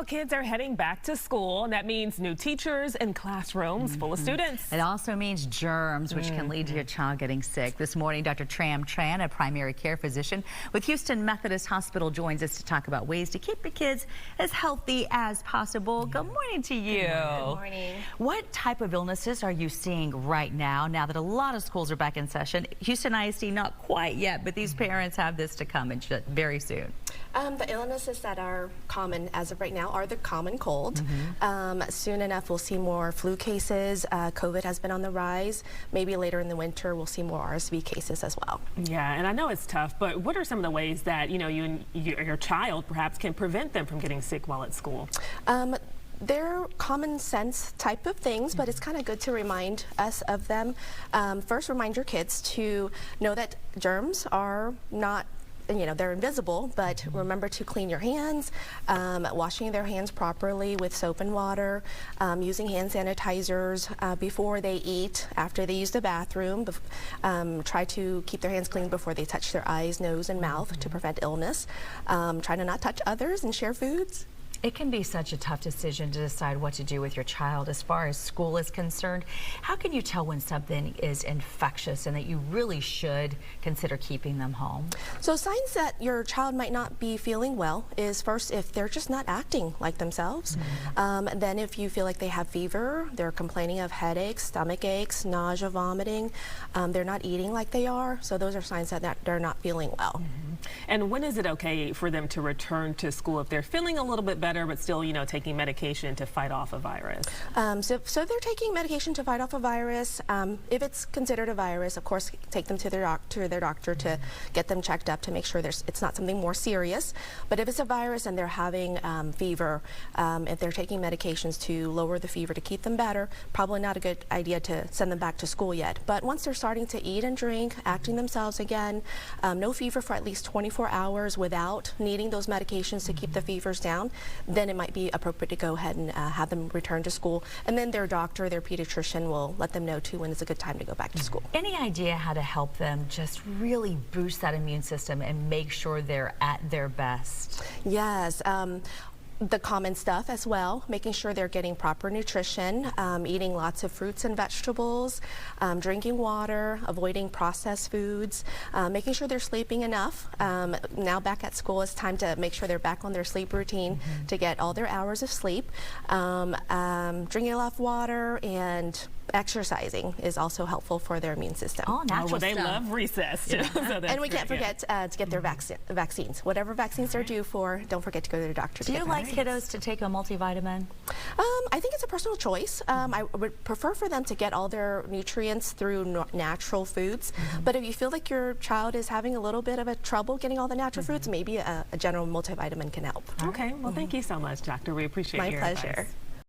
Well, kids are heading back to school, and that means new teachers and classrooms full of students. It also means germs, which can lead to your child getting sick. This morning, Dr. Tram Tran, a primary care physician with Houston Methodist Hospital, joins us to talk about ways to keep your kids as healthy as possible. Good morning to you. Good morning. What type of illnesses are you seeing right now that a lot of schools are back in session? Houston ISD, not quite yet, but these parents have this to come very soon. The illnesses that are common as of right now are the common cold. Soon enough, we'll see more flu cases. COVID has been on the rise. Maybe later in the winter, we'll see more RSV cases as well. Yeah, and I know it's tough, but what are some of the ways that you and your child perhaps can prevent them from getting sick while at school? They're common sense type of things, but it's kind of good to remind us of them. First, remind your kids to know that germs are not, they're invisible, but remember to clean your hands, washing their hands properly with soap and water, using hand sanitizers before they eat, after they use the bathroom. Try to keep their hands clean before they touch their eyes, nose, and mouth to prevent illness. Try to not touch others and share foods. It can be such a tough decision to decide what to do with your child as far as school is concerned. How can you tell when something is infectious and that you really should consider keeping them home? So signs that your child might not be feeling well is first if they're just not acting like themselves. Then if you feel like they have fever, they're complaining of headaches, stomach aches, nausea, vomiting, they're not eating like they are. So those are signs that they're not feeling well. And when is it okay for them to return to school if they're feeling a little bit better but still, taking medication to fight off a virus? So they're taking medication to fight off a virus. If it's considered a virus, of course, take them to their doctor to get them checked up to make sure it's not something more serious. But if it's a virus and they're having fever, if they're taking medications to lower the fever to keep them better, probably not a good idea to send them back to school yet. But once they're starting to eat and drink, acting themselves again, no fever for at least 24 hours without needing those medications to keep the fevers down, then it might be appropriate to go ahead and have them return to school. And then their doctor, their pediatrician, will let them know too when it's a good time to go back to school. Any idea how to help them just really boost that immune system and make sure they're at their best? Yes. The common stuff as well, making sure they're getting proper nutrition, eating lots of fruits and vegetables, drinking water, avoiding processed foods, making sure they're sleeping enough. Now back at school, it's time to make sure they're back on their sleep routine to get all their hours of sleep. Drinking a lot of water and exercising is also helpful for their immune system. Oh, natural well, they stuff. love recess too. So and we can't forget to get their vaccines. Whatever vaccines they're due for, don't forget to go to their doctor. Do you like kiddos to take a multivitamin? I think it's a personal choice. I would prefer for them to get all their nutrients through natural foods. But if you feel like your child is having a little bit of a trouble getting all the natural foods, maybe a general multivitamin can help. Okay, well, thank you so much, Doctor. We appreciate your advice. My pleasure.